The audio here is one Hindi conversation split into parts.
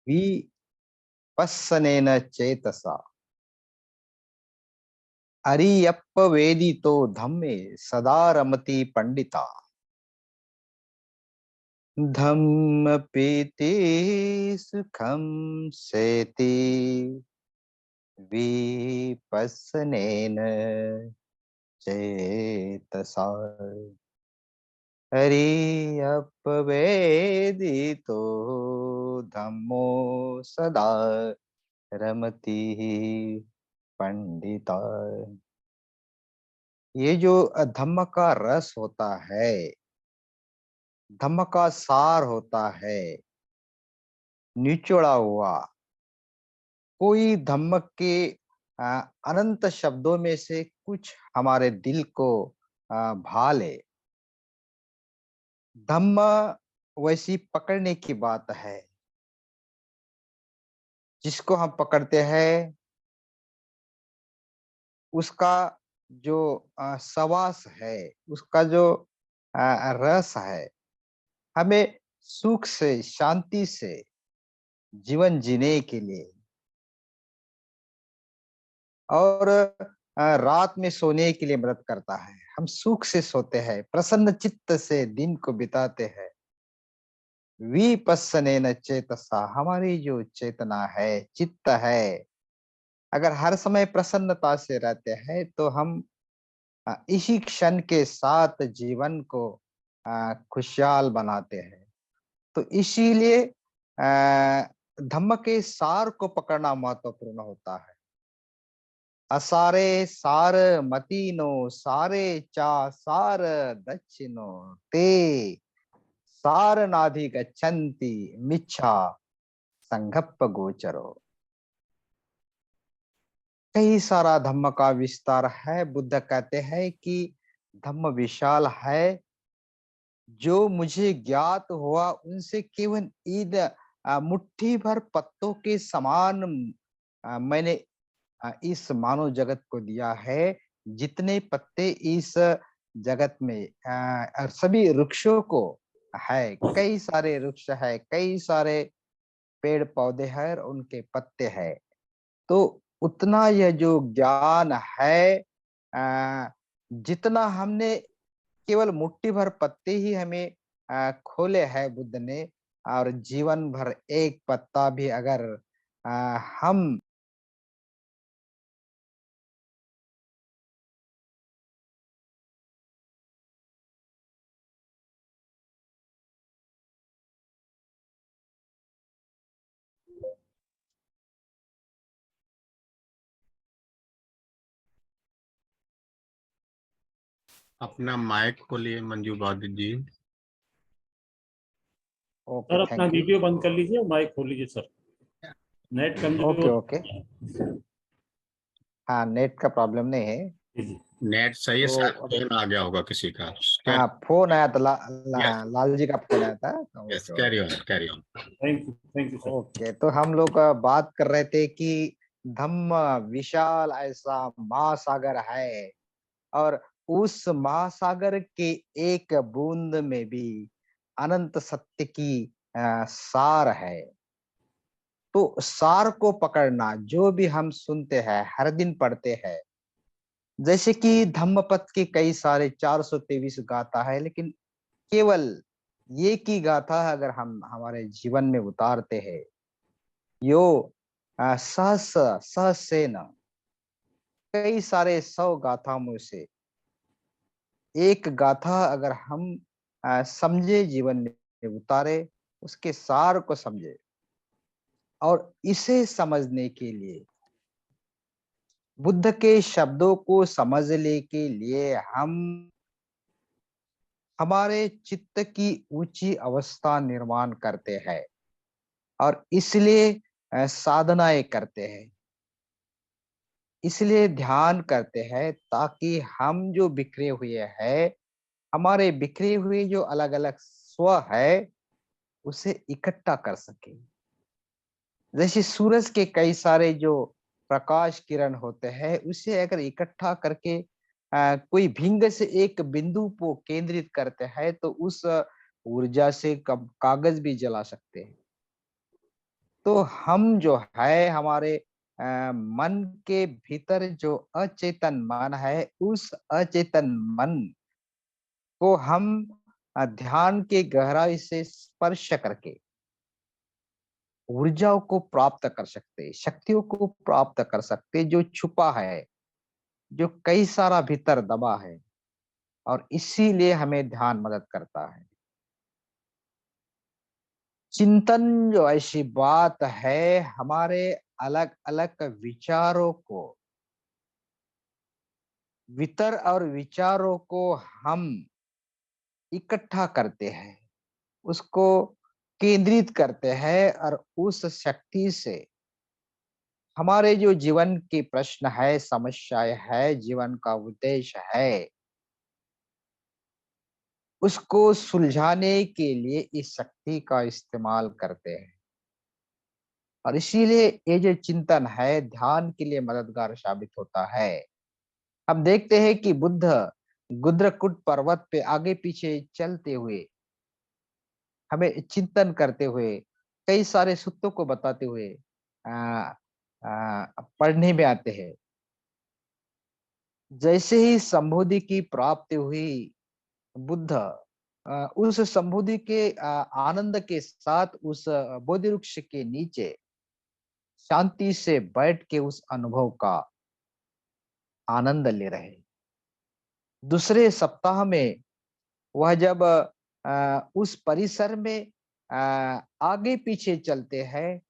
विपस्सनेन चेतसा अरियप्पवेदितो धम्मे सदा रमति पंडिता। धम्म पीति सुखम सेति विपस्सनेन चेतसा अरियप्पवेदितो धम्मो सदा रमति पंडिता। ये जो धम्म का रस होता है, धम्म का सार होता है, निचोड़ा हुआ कोई धम्म के अनंत शब्दों में से कुछ हमारे दिल को भा ले। धम्म वैसी पकड़ने की बात है, जिसको हम पकड़ते हैं उसका जो सवास है, उसका जो रस है, हमें सुख से शांति से जीवन जीने के लिए और रात में सोने के लिए मदद करता है। हम सुख से सोते हैं, प्रसन्न चित्त से दिन को बिताते हैं। विपस्सनेन चेतसा, हमारी जो चेतना है, चित्त है, अगर हर समय प्रसन्नता से रहते हैं तो हम इसी क्षण के साथ जीवन को खुशहाल बनाते हैं। तो इसीलिए धम्म के सार को पकड़ना महत्वपूर्ण होता है। असारे सार मतीनो सारे चा सार दक्षिणो ते सार नाधि गच्छन्ति मिच्छा संघप्प गोचरो। कई सारा धम्म का विस्तार है। बुद्ध कहते हैं कि धम्म विशाल है, जो मुझे ज्ञात हुआ उनसे केवल ईद मुट्ठी भर पत्तों के समान मैंने इस मानव जगत को दिया है। जितने पत्ते इस जगत में सभी वृक्षों को है, कई सारे वृक्ष है, कई सारे पेड़ पौधे हैं और उनके पत्ते हैं। तो उतना यह जो ज्ञान है, जितना हमने केवल मुट्ठी भर पत्ते ही हमें खोले है बुद्ध ने, और जीवन भर एक पत्ता भी अगर हम अपना माइक खोलिए मंजू बादी जी। ओके, सर अपना थैंक यू। वीडियो बंद कर लीजिए और माइक खोल लीजिए सर। नेट कमजोर। ओके, हाँ, नेट का प्रॉब्लम नहीं है। नेट सही है, तो शायद फोन आ गया होगा किसी का। हाँ, फोन आया था, यस लाल जी का फोन आया था। Yes, okay carry okay. On carry on. Thank you sir. Okay, तो हम लोग बात कर रहे थे कि धम्म विशाल ऐसा महासागर है, और उस महासागर के एक बूंद में भी अनंत सत्य की सार है। तो सार को पकड़ना, जो भी हम सुनते हैं, हर दिन पढ़ते हैं, जैसे कि धम्मपद के कई सारे 423 गाथा है, लेकिन केवल ये की गाथा अगर हम हमारे जीवन में उतारते हैं, यो सहस सहसेन, कई सारे 100 गाथाओं में से एक गाथा अगर हम समझे, जीवन में उतारे, उसके सार को समझे, और इसे समझने के लिए, बुद्ध के शब्दों को समझने के लिए हम हमारे चित्त की ऊंची अवस्था निर्माण करते हैं, और इसलिए साधनाएं करते हैं, इसलिए ध्यान करते हैं, ताकि हम जो बिखरे हुए हैं, हमारे बिखरे हुए जो अलग अलग स्व है, उसे इकट्ठा कर सके। जैसे सूरज के कई सारे जो प्रकाश किरण होते हैं, उसे अगर इकट्ठा करके कोई भिंग से एक बिंदु को केंद्रित करते हैं, तो उस ऊर्जा से कागज भी जला सकते हैं। तो हम जो है हमारे मन के भीतर जो अचेतन मन है, उस अचेतन मन को हम ध्यान के गहराई से स्पर्श करके ऊर्जाओं को प्राप्त कर सकते, शक्तियों को प्राप्त कर सकते, जो छुपा है, जो कई सारा भीतर दबा है, और इसीलिए हमें ध्यान मदद करता है। चिंतन जो ऐसी बात है, हमारे अलग-अलग विचारों को, और विचारों को हम इकट्ठा करते हैं, उसको केंद्रित करते हैं, और उस शक्ति से हमारे जो जीवन के प्रश्न है, समस्याएँ है, जीवन का उद्देश्य है, उसको सुलझाने के लिए इस शक्ति का इस्तेमाल करते हैं। और इसीलिए ये जो चिंतन है, ध्यान के लिए मददगार साबित होता है। हम देखते हैं कि बुद्ध गुद्रकुट पर्वत पे आगे-पीछे चलते हुए, हमें चिंतन करते हुए, कई सारे सूत्रों को बताते हुए पढ़ने में आते हैं। जैसे ही संबोधि की प्राप्ति हुई, बुद्ध उस संबोधि के आनंद के साथ उस बोधि वृक्ष के नीचे शांति से बैठ के उस अनुभव का आनंद ले रहे। दूसरे सप्ताह में वह जब उस परिसर में आगे पीछे चलते हैं,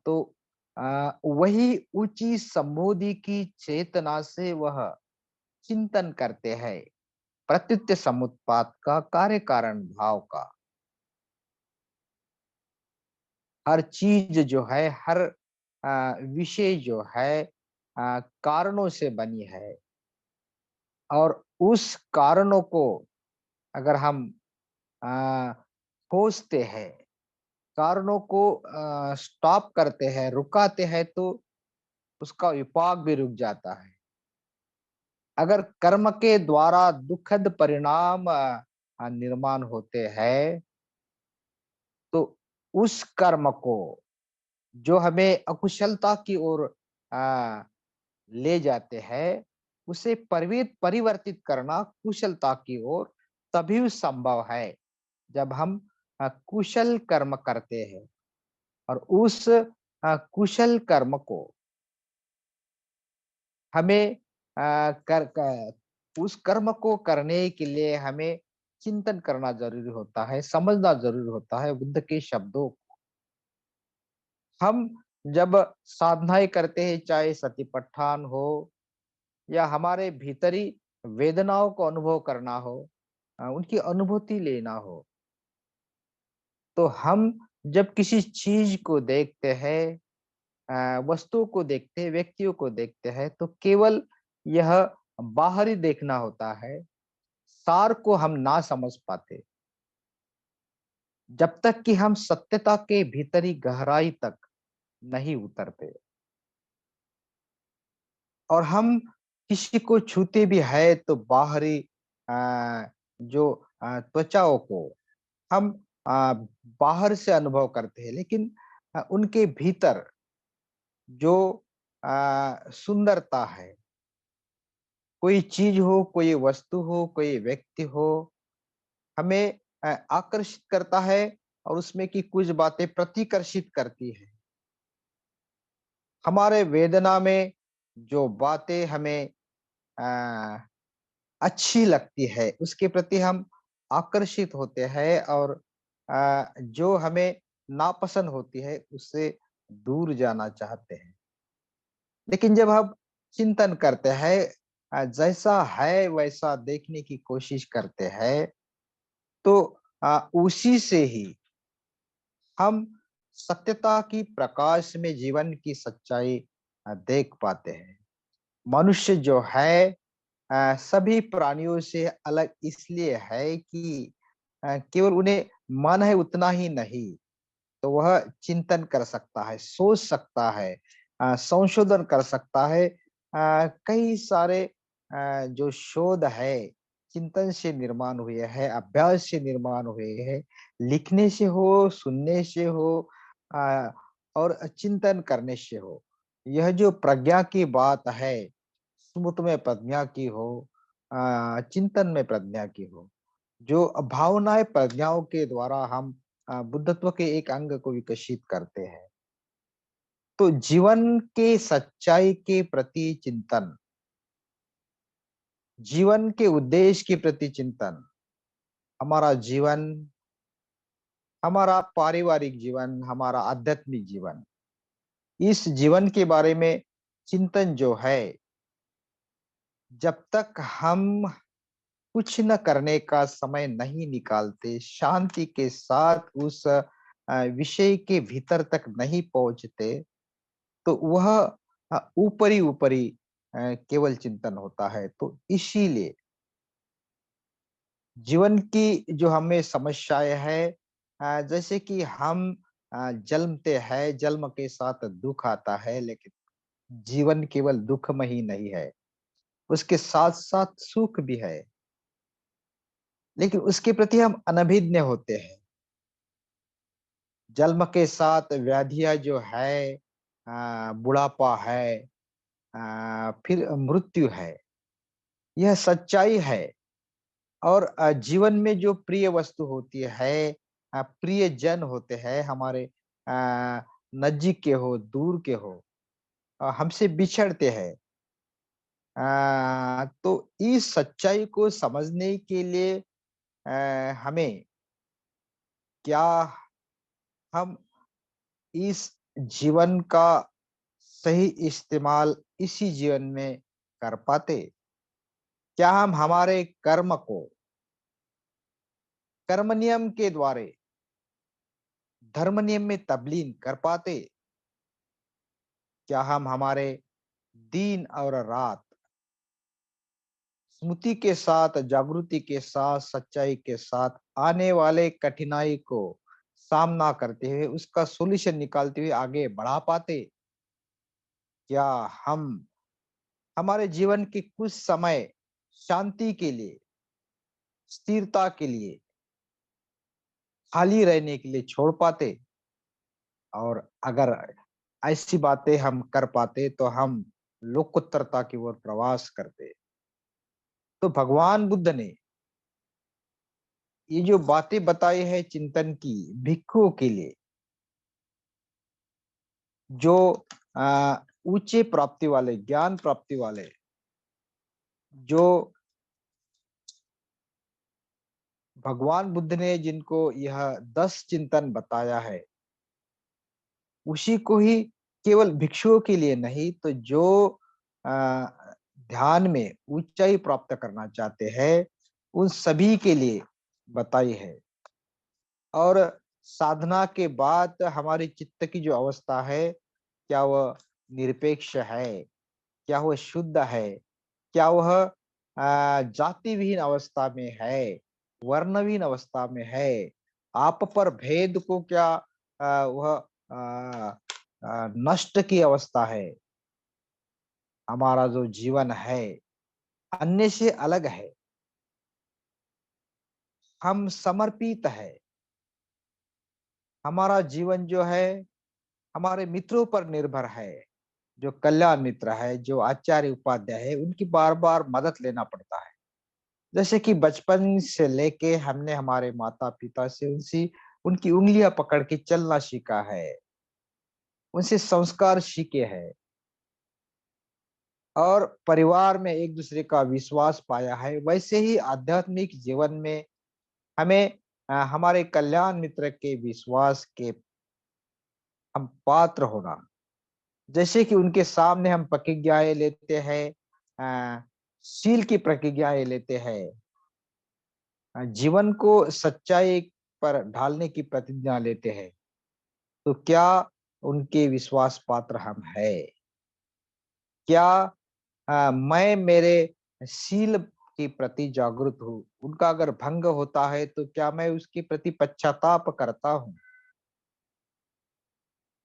तो वही ऊंची संबोधि की चेतना से वह चिंतन करते हैं, प्रत्युत समुत्पाद का, कार्य कारण भाव का। हर चीज जो है, हर विषय जो है कारणों से बनी है, और उस कारणों को अगर हम अ, खोजते हैं, कारणों को स्टॉप करते हैं, रुकाते हैं, तो उसका विपाक भी रुक जाता है। अगर कर्म के द्वारा दुखद परिणाम निर्माण होते हैं, तो उस कर्म को जो हमें अकुशलता की ओर आ, ले जाते हैं, उसे परिवर्तित करना कुशलता की ओर तभी संभव है जब हम कुशल कर्म करते हैं। और उस कुशल कर्म को हमें उस कर्म को करने के लिए हमें चिंतन करना जरूरी होता है, समझना जरूरी होता है बुद्ध के शब्दों। हम जब साधनाएं करते हैं, चाहे सतिपट्ठान हो या हमारे भीतरी वेदनाओं को अनुभव करना हो, उनकी अनुभूति लेना हो, तो हम जब किसी चीज को देखते हैं, वस्तुओं को देखते हैं, व्यक्तियों को देखते हैं, तो केवल यह बाहरी देखना होता है, सार को हम ना समझ पाते, जब तक कि हम सत्यता के भीतरी गहराई तक नहीं उतरते। और हम किसी को छूते भी है तो बाहरी जो त्वचाओं को हम बाहर से अनुभव करते हैं, लेकिन उनके भीतर जो सुंदरता है, कोई चीज हो, कोई वस्तु हो, कोई व्यक्ति हो, हमें आकर्षित करता है, और उसमें की कुछ बातें प्रतिकर्षित करती है। हमारे वेदना में जो बातें हमें अ, अच्छी लगती है, उसके प्रति हम आकर्षित होते हैं, और जो हमें नापसंद होती है, उससे दूर जाना चाहते हैं। लेकिन जब हम चिंतन करते हैं, जैसा है वैसा देखने की कोशिश करते हैं, तो उसी से ही हम सत्यता की प्रकाश में जीवन की सच्चाई देख पाते हैं। मनुष्य जो है सभी प्राणियों से अलग इसलिए है कि केवल उन्हें मन है उतना ही नहीं, तो वह चिंतन कर सकता है, सोच सकता है, संशोधन कर सकता है। कई सारे जो शोध है, चिंतन से निर्माण हुए हैं, अभ्यास से निर्माण हुए हैं, लिखने से हो, सुनने से हो, और चिंतन करने से हो। यह जो प्रज्ञा की बात है, स्मृत में प्रज्ञा की हो, चिंतन में प्रज्ञा की हो, जो भावनाएं प्रज्ञाओं के द्वारा हम बुद्धत्व के एक अंग को विकसित करते हैं। तो जीवन के सच्चाई के प्रति चिंतन, जीवन के उद्देश्य के प्रति चिंतन, हमारा जीवन, हमारा पारिवारिक जीवन, हमारा आध्यात्मिक जीवन, इस जीवन के बारे में चिंतन जो है, जब तक हम कुछ न करने का समय नहीं निकालते, शांति के साथ उस विषय के भीतर तक नहीं पहुंचते, तो वह ऊपरी ऊपरी केवल चिंतन होता है। तो इसीलिए जीवन की जो हमें समस्याएं है, जैसे कि हम जन्मते हैं, जन्म के साथ दुख आता है, लेकिन जीवन केवल दुख में ही नहीं है, उसके साथ साथ सुख भी है, लेकिन उसके प्रति हम अनभिज्ञ होते हैं। जन्म के साथ व्याधियां जो है, बुढ़ापा है, फिर मृत्यु है, यह सच्चाई है। और जीवन में जो प्रिय वस्तु होती है, प्रिय जन होते हैं हमारे, नजदीक के हो, दूर के हो, हमसे बिछड़ते हैं। तो इस सच्चाई को समझने के लिए हमें क्या, हम इस जीवन का सही इस्तेमाल इसी जीवन में कर पाते? क्या हम हमारे कर्म को कर्म नियम के द्वारा धर्म नियम में तब्दील कर पाते? क्या हम हमारे दिन और रात स्मृति के साथ, जागृति के साथ, सच्चाई के साथ आने वाले कठिनाई को सामना करते हुए, उसका सॉल्यूशन निकालते हुए आगे बढ़ा पाते? क्या हम हमारे जीवन के कुछ समय शांति के लिए, स्थिरता के लिए, खाली रहने के लिए छोड़ पाते? और अगर ऐसी बातें हम कर पाते, तो हम लोकोत्तरता की ओर प्रवास करते। तो भगवान बुद्ध ने ये जो बातें बताई है चिंतन की, भिक्षुओं के लिए, जो ऊंचे प्राप्ति वाले, ज्ञान प्राप्ति वाले, जो भगवान बुद्ध ने जिनको यह 10 चिंतन बताया है, उसी को ही केवल भिक्षुओं के लिए नहीं, तो जो अ, ध्यान में ऊंचाई प्राप्त करना चाहते हैं, उन सभी के लिए बताई है। और साधना के बाद हमारे चित्त की जो अवस्था है, क्या वह निरपेक्ष है? क्या वह शुद्ध है? क्या वह जाति विहीन अवस्था में है? वर्णहीन अवस्था में है? आप पर भेद को क्या वह नष्ट की अवस्था है? हमारा जो जीवन है अन्य से अलग है, हम समर्पित है। हमारा जीवन जो है हमारे मित्रों पर निर्भर है, जो कल्याण मित्र है, जो आचार्य उपाध्याय है, उनकी बार बार मदद लेना पड़ता है। जैसे कि बचपन से लेके हमने हमारे माता पिता से उनसी उनकी उंगलियां पकड़ के चलना सीखा है, उनसे संस्कार सीखे हैं, और परिवार में एक दूसरे का विश्वास पाया है। वैसे ही आध्यात्मिक जीवन में हमें हमारे कल्याण मित्र के विश्वास के हम पात्र होना। जैसे कि उनके सामने हम प्रतिज्ञाएं लेते हैं, शील की प्रतिज्ञाएं लेते हैं, जीवन को सच्चाई पर ढालने की प्रतिज्ञा लेते हैं, तो क्या उनके विश्वास पात्र हम है? क्या मैं मेरे शील के प्रति जागरूक हूँ? उनका अगर भंग होता है, तो क्या मैं उसके प्रति पश्चाताप करता हूँ?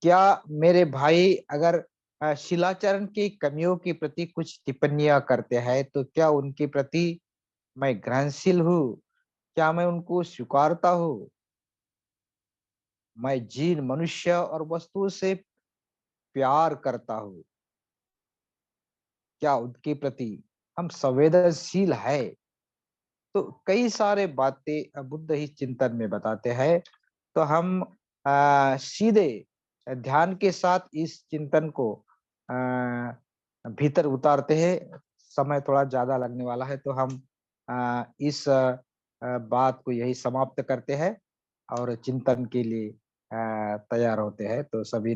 क्या मेरे भाई अगर शिलाचरण की कमियों के प्रति कुछ टिप्पणियां करते हैं, तो क्या उनके प्रति मैं ग्रहणशील हूँ? क्या मैं उनको स्वीकारता हूँ? मैं जीन मनुष्य और वस्तुओं से प्यार करता हूँ, क्या उनके प्रति हम संवेदनशील है? तो कई सारे बातें बुद्ध ही चिंतन में बताते हैं। तो हम सीधे ध्यान के साथ इस चिंतन को अ, भीतर उतारते हैं। समय थोड़ा ज़्यादा लगने वाला है, तो हम इस बात को यही समाप्त करते हैं और चिंतन के लिए तैयार होते हैं। तो सभी